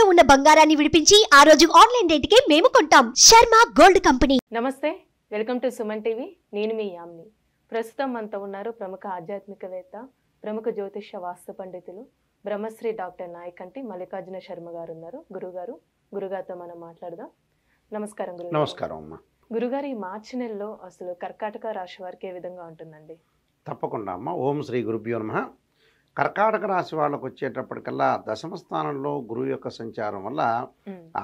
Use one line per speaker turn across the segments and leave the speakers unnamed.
తాకట్టులో ఉన్న బంగారాన్ని విడిపించి ఆ రోజు ఆన్లైన్ రేటుకే మేము కొంటాం. Sharma gold company.
నమస్తే, వెల్కమ్ టు సుమన్ టీవీ. నేను మీ యామ్ని. ప్రస్తుతం మనతో ఉన్నారు ప్రముఖ ఆధ్యాత్మికవేత్త, ప్రముఖ జ్యోతిష వాస్తు పండితులు, బ్రహ్మశ్రీ డాక్టర్ నాయకంటి మల్లికార్జున శర్మ గారు ఉన్నారు. గురుగారితో మనం మాట్లాడదాం. నమస్కారం గురుగారు.
నమస్కారం అమ్మా.
గురుగారు, ఈ మార్చి నెలలో అసలు కర్కాటక రాశి వారికి ఏ విధంగా ఉంటుందండి?
తప్పకుండా అమ్మ. ఓం శ్రీ గురుభ్యో నమః. కర్కాటక రాశి వాళ్ళకు వచ్చేటప్పటికల్లా దశమ స్థానంలో గురువు యొక్క సంచారం వల్ల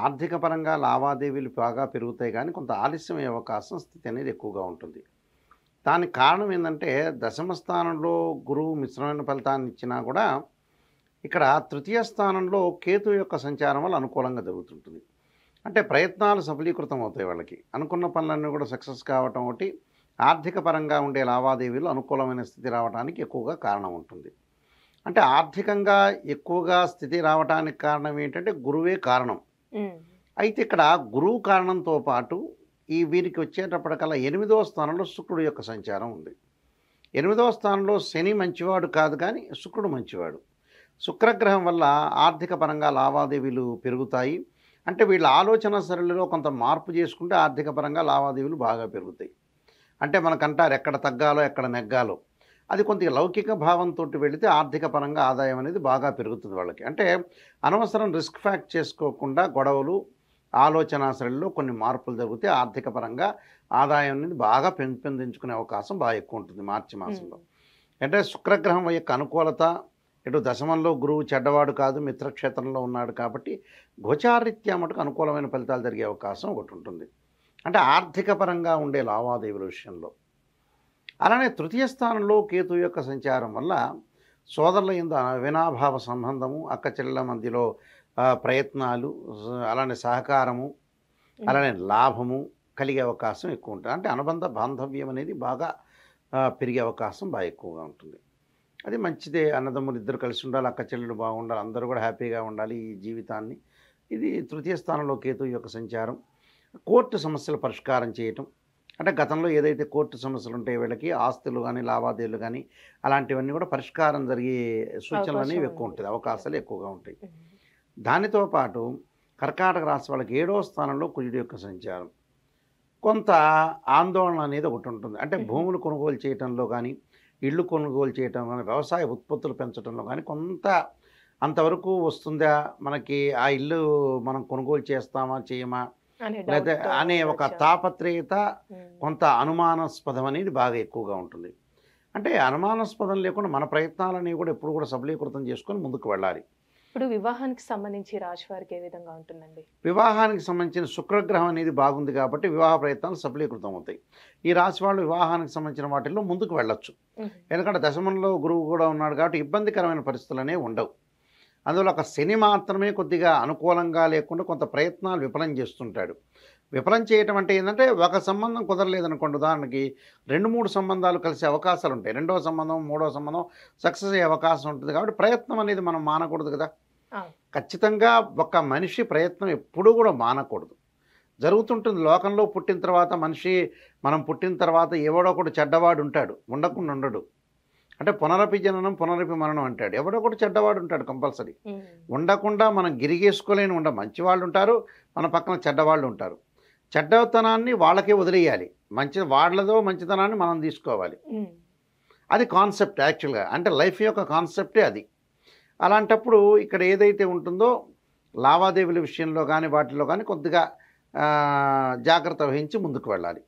ఆర్థిక పరంగా లావాదేవీలు బాగా పెరుగుతాయి, కానీ కొంత ఆలస్యం అయ్యే అవకాశం స్థితి అనేది ఎక్కువగా ఉంటుంది. దానికి కారణం ఏంటంటే, దశమ స్థానంలో గురువు మిశ్రమైన ఫలితాన్ని ఇచ్చినా కూడా ఇక్కడ తృతీయ స్థానంలో కేతు యొక్క సంచారం వల్ల అనుకూలంగా జరుగుతుంటుంది. అంటే ప్రయత్నాలు సఫలీకృతం అవుతాయి. వాళ్ళకి అనుకున్న పనులన్నీ కూడా సక్సెస్ కావటం ఒకటి, ఆర్థిక పరంగా ఉండే లావాదేవీలు అనుకూలమైన స్థితి రావడానికి ఎక్కువగా కారణం ఉంటుంది. అంటే ఆర్థికంగా ఎక్కువగా స్థితి రావడానికి కారణం ఏంటంటే గురువే కారణం. అయితే ఇక్కడ గురువు కారణంతో పాటు వీరికి వచ్చేటప్పటికల్లా 8వ స్థానంలో శుక్రుడు యొక్క సంచారం ఉంది. 8వ స్థానంలో శని మంచివాడు కాదు, కానీ శుక్రుడు మంచివాడు. శుక్రగ్రహం వల్ల ఆర్థిక పరంగా లావాదేవీలు పెరుగుతాయి. అంటే వీళ్ళ ఆలోచన సరళిలో కొంత మార్పు చేసుకుంటే ఆర్థిక పరంగా లావాదేవీలు బాగా పెరుగుతాయి. అంటే మనకంటారు ఎక్కడ తగ్గాలో ఎక్కడ నెగ్గాలో, అది కొంత లౌకిక భావంతో వెళితే ఆర్థిక పరంగా ఆదాయం అనేది బాగా పెరుగుతుంది వాళ్ళకి. అంటే అనవసరం రిస్క్ ఫ్యాక్ట్ చేసుకోకుండా గొడవలు, ఆలోచన సరళిలో కొన్ని మార్పులు జరిగితే ఆర్థిక పరంగా ఆదాయం అనేది బాగా పెంపొందించుకునే అవకాశం బాగా ఎక్కువ ఉంటుంది మార్చి మాసంలో. అంటే శుక్రగ్రహం యొక్క అనుకూలత, ఇటు దశమంలో గురువు చెడ్డవాడు కాదు, మిత్రక్షేత్రంలో ఉన్నాడు కాబట్టి గోచారీత్యా మటుకు అనుకూలమైన ఫలితాలు జరిగే అవకాశం ఒకటి ఉంటుంది. అంటే ఆర్థిక పరంగా ఉండే లావాదేవీల విషయంలో. అలానే తృతీయ స్థానంలో కేతు యొక్క సంచారం వల్ల సోదరుల యందు అవినాభావ సంబంధము, అక్క చెల్లెల మధ్యలో ప్రయత్నాలు, అలానే సహకారము, అలానే లాభము కలిగే అవకాశం ఎక్కువ ఉంటుంది. అంటే అనుబంధ బాంధవ్యం అనేది బాగా పెరిగే అవకాశం బాగా ఎక్కువగా ఉంటుంది. అది మంచిదే. అన్నదమ్ములు ఇద్దరు కలిసి ఉండాలి, అక్క చెల్లెలు బాగుండాలి, అందరూ కూడా హ్యాపీగా ఉండాలి ఈ జీవితాన్ని. ఇది తృతీయ స్థానంలో కేతు యొక్క సంచారం. కోర్టు సమస్యలు పరిష్కారం చేయటం, అంటే గతంలో ఏదైతే కోర్టు సమస్యలు ఉంటాయో వీళ్ళకి ఆస్తులు కానీ లావాదేవీలు కానీ అలాంటివన్నీ కూడా పరిష్కారం జరిగే సూచనలు అనేవి ఎక్కువ ఉంటాయి, అవకాశాలు ఎక్కువగా ఉంటాయి. దానితో పాటు కర్కాటక రాశి వాళ్ళకి 7వ స్థానంలో కుజుడు యొక్క సంచారం. కొంత ఆందోళన అనేది ఒకటి ఉంటుంది. అంటే భూములు కొనుగోలు చేయటంలో కానీ, ఇళ్ళు కొనుగోలు చేయటం కానీ, వ్యవసాయ ఉత్పత్తులు పెంచడంలో కానీ కొంత అంతవరకు వస్తుందా, మనకి ఆ ఇల్లు మనం కొనుగోలు చేస్తామా చేయమా లేదా అనే ఒక తాపత్రయత, కొంత అనుమానాస్పదం అనేది బాగా ఎక్కువగా ఉంటుంది. అంటే అనుమానాస్పదం లేకుండా మన ప్రయత్నాలనేవి కూడా ఎప్పుడు కూడా సఫలీకృతం చేసుకొని ముందుకు వెళ్ళాలి.
ఇప్పుడు వివాహానికి సంబంధించి రాశి వారికి ఏ విధంగా ఉంటుందండి?
వివాహానికి సంబంధించిన శుక్రగ్రహం అనేది బాగుంది కాబట్టి వివాహ ప్రయత్నాలు సఫలీకృతం అవుతాయి. ఈ రాశి వాళ్ళు వివాహానికి సంబంధించిన వాటిల్లో ముందుకు వెళ్ళొచ్చు. ఎందుకంటే దశమంలో గురువు కూడా ఉన్నాడు కాబట్టి ఇబ్బందికరమైన పరిస్థితులు అనేవి ఉండవు. అందువల్ల ఒక శని మాత్రమే కొద్దిగా అనుకూలంగా లేకుండా కొంత ప్రయత్నాలు విఫలం చేస్తుంటాడు. విఫలం చేయటం అంటే ఏంటంటే, ఒక సంబంధం కుదరలేదనుకోండి, ఉదాహరణకి 2-3 సంబంధాలు కలిసే అవకాశాలు ఉంటాయి. 2వ సంబంధం 3వ సంబంధం సక్సెస్ అయ్యే అవకాశం ఉంటుంది. కాబట్టి ప్రయత్నం అనేది మనం మానకూడదు కదా. ఖచ్చితంగా ఒక మనిషి ప్రయత్నం ఎప్పుడూ కూడా మానకూడదు. జరుగుతుంటుంది లోకంలో. పుట్టిన తర్వాత మనం పుట్టిన తర్వాత ఎవడో ఒకడు చెడ్డవాడు ఉంటాడు, ఉండకుండా ఉండడు. అంటే పునరపి జననం పునరపి మరణం అంటాడు. ఎవడో ఒకటి చెడ్డవాడు ఉంటాడు కంపల్సరీ. ఉండకుండా మనం గిరిగేసుకోలేని మంచివాళ్ళు ఉంటారు, మన పక్కన చెడ్డవాళ్ళు ఉంటారు. చెడ్డతనాన్ని వాళ్ళకే వదిలేయాలి, వాళ్ళదో మంచితనాన్ని మనం తీసుకోవాలి. అది కాన్సెప్ట్ యాక్చువల్గా. అంటే లైఫ్ యొక్క కాన్సెప్టే అది. అలాంటప్పుడు ఇక్కడ ఏదైతే ఉంటుందో లావాదేవీల విషయంలో కానీ వాటిలో కానీ కొద్దిగా జాగ్రత్త వహించి ముందుకు వెళ్ళాలి.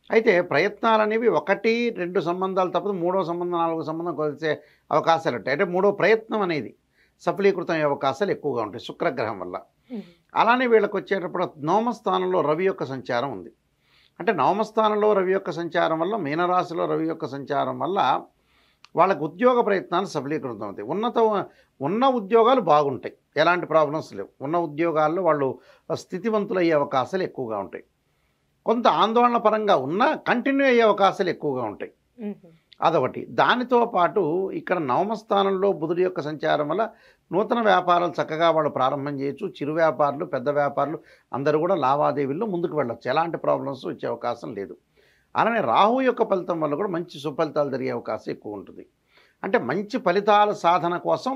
అయితే ప్రయత్నాలు అనేవి 1-2 సంబంధాలు తప్పదు, 3వ సంబంధం 4వ సంబంధం కలిసే అవకాశాలు ఉంటాయి. అంటే 3వ ప్రయత్నం అనేది సఫలీకృతం అయ్యే అవకాశాలు ఎక్కువగా ఉంటాయి శుక్రగ్రహం వల్ల. అలానే వీళ్ళకి వచ్చేటప్పుడు 9వ స్థానంలో రవి యొక్క సంచారం ఉంది. అంటే 9వ స్థానంలో రవి యొక్క సంచారం వల్ల, మీనరాశిలో రవి యొక్క సంచారం వల్ల వాళ్ళకు ఉద్యోగ ప్రయత్నాలు సఫలీకృతం అవుతాయి. ఉన్న ఉద్యోగాలు బాగుంటాయి, ఎలాంటి ప్రాబ్లమ్స్ లేవు. ఉన్న ఉద్యోగాల్లో వాళ్ళు స్థితివంతులు అయ్యే అవకాశాలు ఎక్కువగా ఉంటాయి. కొంత ఆందోళన పరంగా ఉన్న కంటిన్యూ అయ్యే అవకాశాలు ఎక్కువగా ఉంటాయి. అదొకటి. దానితో పాటు ఇక్కడ 9వ స్థానంలో బుధుడి యొక్క సంచారం వల్ల నూతన వ్యాపారాలు చక్కగా వాళ్ళు ప్రారంభం చేయొచ్చు. చిరు వ్యాపారులు, పెద్ద వ్యాపారులు అందరూ కూడా లావాదేవీల్లో ముందుకు వెళ్ళొచ్చు, ఎలాంటి ప్రాబ్లమ్స్ వచ్చే అవకాశం లేదు. అలానే రాహు యొక్క ఫలితం వల్ల కూడా మంచి సుఫలితాలు జరిగే అవకాశం ఎక్కువ ఉంటుంది. అంటే మంచి ఫలితాల సాధన కోసం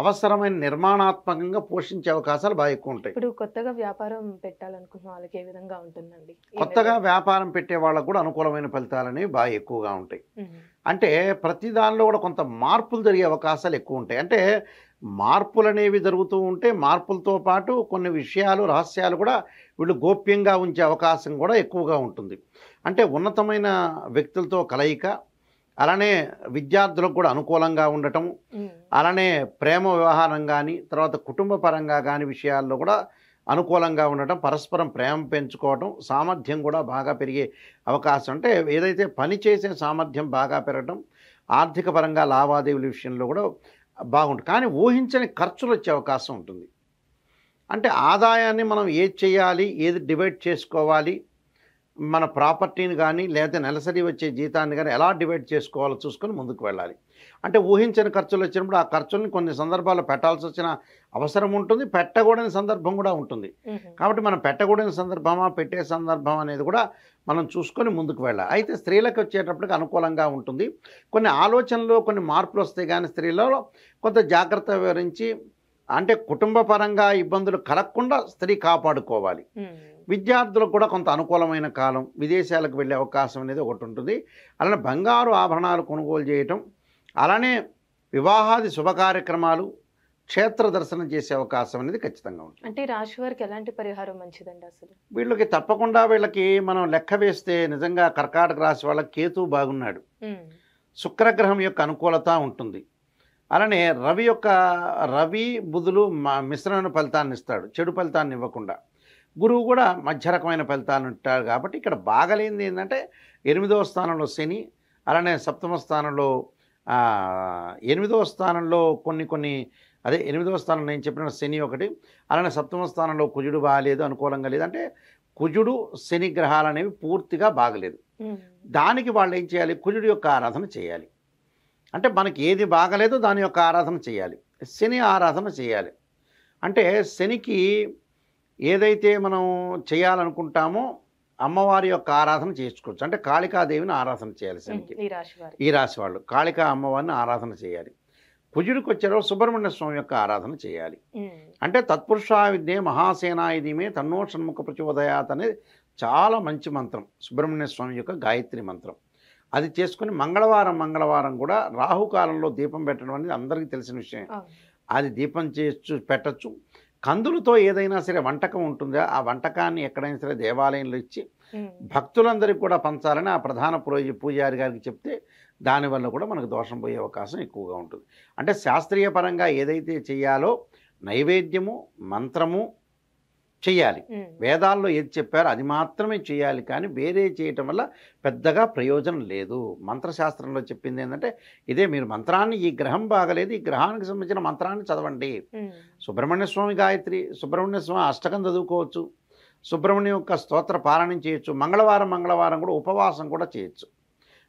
అవసరమైన నిర్మాణాత్మకంగా పోషించే అవకాశాలు బాగా ఎక్కువ ఉంటాయి.
ఇప్పుడు కొత్తగా వ్యాపారం పెట్టాలనుకున్న వాళ్ళకి ఏ విధంగా ఉంటుందండి?
కొత్తగా వ్యాపారం పెట్టే వాళ్ళకు కూడా అనుకూలమైన ఫలితాలు అనేవి బాగా ఎక్కువగా ఉంటాయి. అంటే ప్రతి దానిలో కూడా కొంత మార్పులు జరిగే అవకాశాలు ఎక్కువ ఉంటాయి. అంటే మార్పులు అనేవి జరుగుతూ ఉంటే మార్పులతో పాటు కొన్ని విషయాలు రహస్యాలు కూడా వీళ్ళు గోప్యంగా ఉంచే అవకాశం కూడా ఎక్కువగా ఉంటుంది. అంటే ఉన్నతమైన వ్యక్తులతో కలయిక, అలానే విద్యార్థులకు కూడా అనుకూలంగా ఉండటం, అలానే ప్రేమ వ్యవహారం కానీ తర్వాత కుటుంబ పరంగా కానీ విషయాల్లో కూడా అనుకూలంగా ఉండటం, పరస్పరం ప్రేమ పెంచుకోవటం, సామర్థ్యం కూడా బాగా పెరిగే అవకాశం. అంటే ఏదైతే పని చేసే సామర్థ్యం బాగా పెరగటం, ఆర్థిక పరంగా లావాదేవీల విషయంలో కూడా బాగుంటుంది. కానీ ఊహించని ఖర్చులు వచ్చే అవకాశం ఉంటుంది. అంటే ఆదాయాన్ని మనం ఏది చేయాలి, ఏది డివైడ్ చేసుకోవాలి, మన ప్రాపర్టీని కానీ లేదా నెలసరి వచ్చే జీతాన్ని కానీ ఎలా డివైడ్ చేసుకోవాలో చూసుకొని ముందుకు వెళ్ళాలి. అంటే ఊహించని ఖర్చులు వచ్చినప్పుడు ఆ ఖర్చుల్ని కొన్ని సందర్భాల్లో పెట్టాల్సి వచ్చిన అవసరం ఉంటుంది, పెట్టకూడని సందర్భం కూడా ఉంటుంది. కాబట్టి మనం పెట్టకూడని సందర్భమా పెట్టే సందర్భం అనేది కూడా మనం చూసుకొని ముందుకు వెళ్ళాలి. అయితే స్త్రీలకు వచ్చేటప్పటికి అనుకూలంగా ఉంటుంది. కొన్ని ఆలోచనలు కొన్ని మార్పులు వస్తాయి, కానీ స్త్రీలలో కొంత జాగ్రత్త వివరించి అంటే కుటుంబ పరంగా ఇబ్బందులు కలగకుండా స్త్రీ కాపాడుకోవాలి. విద్యార్థులకు కూడా కొంత అనుకూలమైన కాలం, విదేశాలకు వెళ్ళే అవకాశం అనేది ఒకటి ఉంటుంది. అలానే బంగారు ఆభరణాలు కొనుగోలు చేయటం, అలానే వివాహాది శుభ కార్యక్రమాలు, క్షేత్ర దర్శనం చేసే అవకాశం అనేది ఖచ్చితంగా ఉంటుంది.
అంటే రాశి వారికి ఎలాంటి పరిహారం మంచిదండి? అసలు
వీళ్ళకి తప్పకుండా వీళ్ళకి మనం లెక్క వేస్తే నిజంగా కర్కాటక రాశి వాళ్ళకి కేతువు బాగున్నాడు, శుక్రగ్రహం యొక్క అనుకూలత ఉంటుంది. అలానే రవి బుధులు మిశ్రమైన ఫలితాన్ని ఇస్తాడు, చెడు ఫలితాన్ని ఇవ్వకుండా. గురువు కూడా మధ్య రకమైన ఫలితాలు ఉంటారు. కాబట్టి ఇక్కడ బాగలేనిది ఏంటంటే 8వ స్థానంలో శని, అలానే 7వ స్థానంలో 8వ స్థానంలో కొన్ని అదే 8వ స్థానం నేను చెప్పిన శని ఒకటి, అలానే 7వ స్థానంలో కుజుడు బాగలేదు, అనుకూలంగా లేదు. అంటే కుజుడు శని గ్రహాలు అనేవి పూర్తిగా బాగలేదు. దానికి వాళ్ళు ఏం చేయాలి? కుజుడు యొక్క ఆరాధన చేయాలి. అంటే మనకి ఏది బాగలేదో దాని యొక్క ఆరాధన చేయాలి, శని ఆరాధన చేయాలి. అంటే శనికి ఏదైతే మనం చేయాలనుకుంటామో అమ్మవారి యొక్క ఆరాధన చేసుకోవచ్చు. అంటే కాళికాదేవిని ఆరాధన చేయాలి శనికి. ఈ రాశి వాళ్ళు కాళికా అమ్మవారిని ఆరాధన చేయాలి. కుజుడికి వచ్చేలో సుబ్రహ్మణ్య స్వామి యొక్క ఆరాధన చేయాలి. అంటే తత్పురుషా విద్యే మహాసేనాయుధిమే తన్నో షణ్ముఖ ప్రచోదయాత్ అనేది చాలా మంచి మంత్రం, సుబ్రహ్మణ్య స్వామి యొక్క గాయత్రి మంత్రం. అది చేసుకుని మంగళవారం కూడా రాహుకాలంలో దీపం పెట్టడం అనేది అందరికీ తెలిసిన విషయం. అది దీపం పెట్టచ్చు. కందులతో ఏదైనా సరే వంటకం ఉంటుందా, ఆ వంటకాన్ని ఎక్కడైనా సరే దేవాలయంలో ఇచ్చి భక్తులందరికీ కూడా పంచాలని ఆ ప్రధాన పూజారి గారికి చెప్తే దానివల్ల కూడా మనకు దోషం పోయే అవకాశం ఎక్కువగా ఉంటుంది. అంటే శాస్త్రీయ పరంగా ఏదైతే చేయాలో నైవేద్యము మంత్రము చెయ్యాలి. వేదాల్లో ఏది చెప్పారో అది మాత్రమే చేయాలి, కానీ వేరే చేయటం వల్ల పెద్దగా ప్రయోజనం లేదు. మంత్రశాస్త్రంలో చెప్పింది ఏంటంటే ఇదే, మీరు మంత్రాన్ని ఈ గ్రహం బాగలేదు, ఈ గ్రహానికి సంబంధించిన మంత్రాన్ని చదవండి. సుబ్రహ్మణ్య స్వామి గాయత్రి, సుబ్రహ్మణ్య స్వామి అష్టకం చదువుకోవచ్చు, సుబ్రహ్మణ్యం యొక్క స్తోత్ర పారాయణం చేయొచ్చు. మంగళవారం కూడా ఉపవాసం కూడా చేయొచ్చు.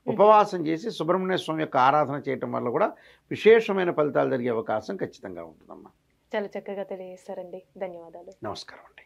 ఉపవాసం చేసి సుబ్రహ్మణ్య స్వామి యొక్క ఆరాధన చేయటం వల్ల కూడా విశేషమైన ఫలితాలు జరిగే అవకాశం ఖచ్చితంగా ఉంటుందమ్మా.
చాలా చక్కగా తెలియజేస్తారండి. ధన్యవాదాలు.
నమస్కారం అండి.